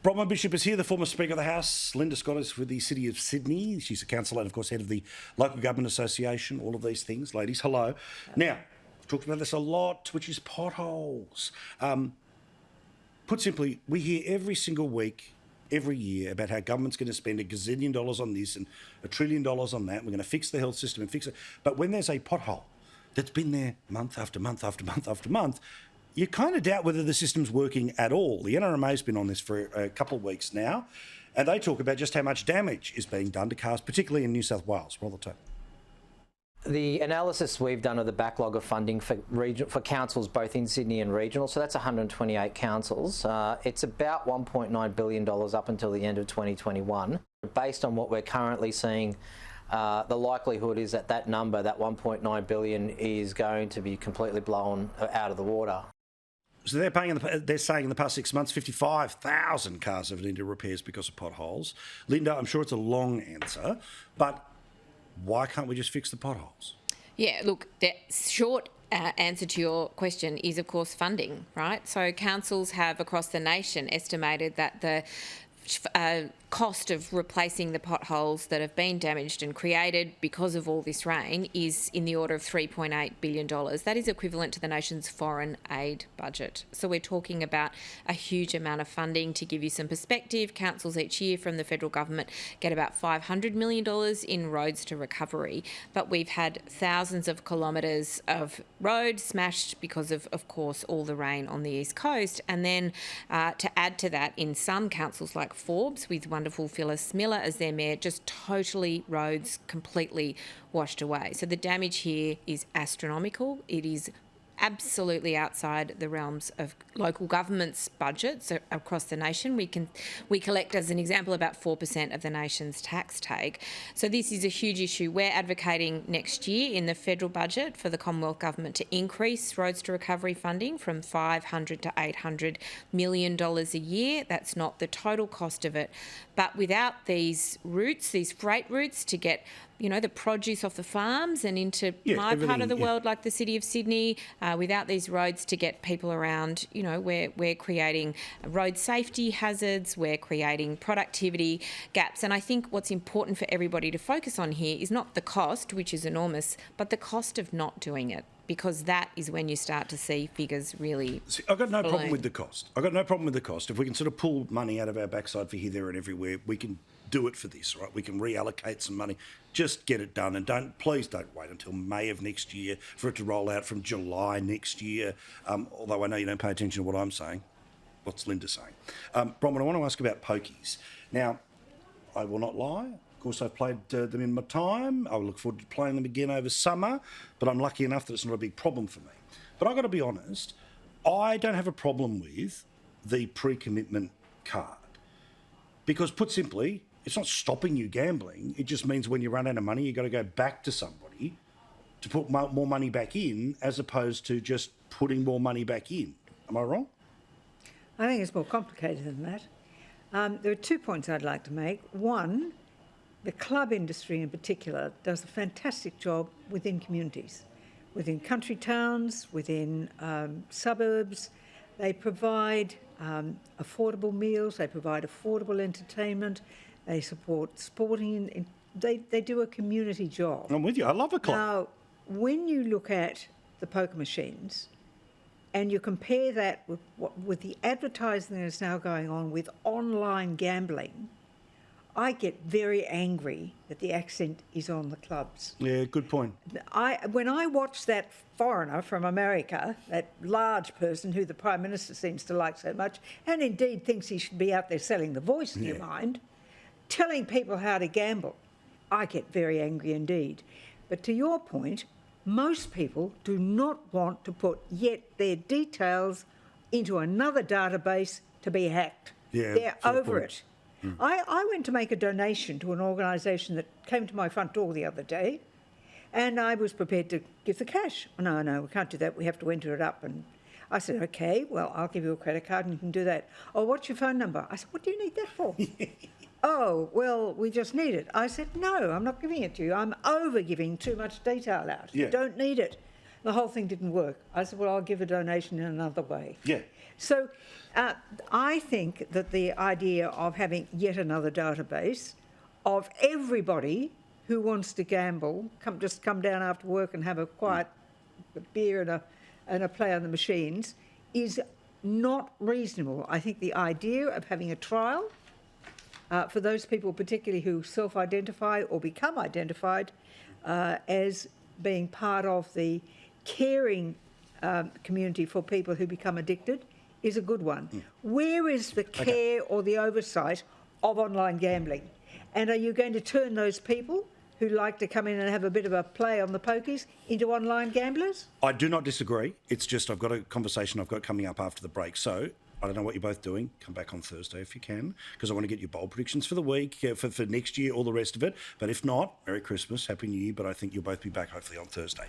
Bronwyn Bishop is here, the former Speaker of the House. Linda Scott is with the City of Sydney. She's a councillor and, of course, head of the Local Government Association, all of these things. Ladies, hello. Now, we've talked about this a lot, which is potholes. Put simply, we hear every single week, every year, about how government's going to spend $1 gazillion on this and $1 trillion on that. We're going to fix the health system and fix it. But when there's a pothole that's been there month after month after month after month, you kind of doubt whether the system's working at all. The NRMA's been on this for a couple of weeks now, and they talk about just how much damage is being done to cars, particularly in New South Wales. Roll the tape. The analysis we've done of the backlog of funding for councils both in Sydney and regional, so that's 128 councils. It's about $1.9 billion up until the end of 2021. Based on what we're currently seeing, the likelihood is that that number, that 1.9 billion, is going to be completely blown out of the water. So they're saying in the past 6 months, 55,000 cars have needed repairs because of potholes. Linda, I'm sure it's a long answer, but why can't we just fix the potholes? Yeah, look, the short answer to your question is, of course, funding, right? So councils have across the nation estimated that the cost of replacing the potholes that have been damaged and created because of all this rain is in the order of $3.8 billion. That is equivalent to the nation's foreign aid budget. So we're talking about a huge amount of funding. To give you some perspective, councils each year from the federal government get about $500 million in roads to recovery. But we've had thousands of kilometres of road smashed because of course, all the rain on the East Coast. And then to add to that, in some councils like Forbes, with wonderful Phyllis Miller as their mayor, just totally roads completely washed away. So the damage here is astronomical. It is absolutely outside the realms of local government's budgets across the nation. We collect, as an example, about 4% of the nation's tax take. So this is a huge issue. We're advocating next year in the federal budget for the Commonwealth Government to increase roads to recovery funding from $500 to $800 million a year. That's not the total cost of it. But without these routes, these freight routes to get the produce off the farms and into my part of the world, like the City of Sydney, without these roads to get people around, we're creating road safety hazards, we're creating productivity gaps. And I think what's important for everybody to focus on here is not the cost, which is enormous, but the cost of not doing it, because that is when you start to see figures really I've got no problem with the cost. I've got no problem with the cost. If we can sort of pull money out of our backside for here, there and everywhere, we can do it for this, right? We can reallocate some money. Just get it done, and please don't wait until May of next year for it to roll out from July next year. Although I know you don't pay attention to what I'm saying. What's Linda saying? Bronwyn, I want to ask about pokies. Now, I will not lie. Of course, I've played them in my time. I look forward to playing them again over summer, but I'm lucky enough that it's not a big problem for me. But I've got to be honest, I don't have a problem with the pre-commitment card. Because put simply, it's not stopping you gambling. It just means when you run out of money, you've got to go back to somebody to put more money back in, as opposed to just putting more money back in. Am I wrong? I think it's more complicated than that. There are 2 points I'd like to make. One, the club industry in particular does a fantastic job within communities, within country towns, within suburbs. They provide affordable meals, they provide affordable entertainment, they support sporting, they do a community job. I'm with you, I love a club. Now, when you look at the poker machines and you compare that with the advertising that is now going on with online gambling, I get very angry that the accent is on the clubs. Yeah, good point. When I watch that foreigner from America, that large person who the Prime Minister seems to like so much, and indeed thinks he should be out there selling the voice, in your mind, telling people how to gamble, I get very angry indeed. But to your point, most people do not want to put yet their details into another database to be hacked. Yeah, they're over it. I went to make a donation to an organisation that came to my front door the other day, and I was prepared to give the cash. No, we can't do that. We have to enter it up. And I said, OK, well, I'll give you a credit card and you can do that. Oh, what's your phone number? I said, what do you need that for? Oh, well, we just need it. I said, no, I'm not giving it to you. I'm over-giving too much detail out. Yeah. You don't need it. The whole thing didn't work. I said, well, I'll give a donation in another way. Yeah. So I think that the idea of having yet another database of everybody who wants to gamble, come down after work and have a quiet beer and a play on the machines, is not reasonable. I think the idea of having a trial for those people particularly who self-identify or become identified as being part of the caring community for people who become addicted is a good one. Where is the care or the oversight of online gambling? And are you going to turn those people who like to come in and have a bit of a play on the pokies into online gamblers? I do not disagree. It's just I've got a conversation I've got coming up after the break. So I don't know what you're both doing. Come back on Thursday if you can, because I want to get your bold predictions for the week, for next year, all the rest of it. But if not, Merry Christmas, Happy New Year. But I think you'll both be back hopefully on Thursday.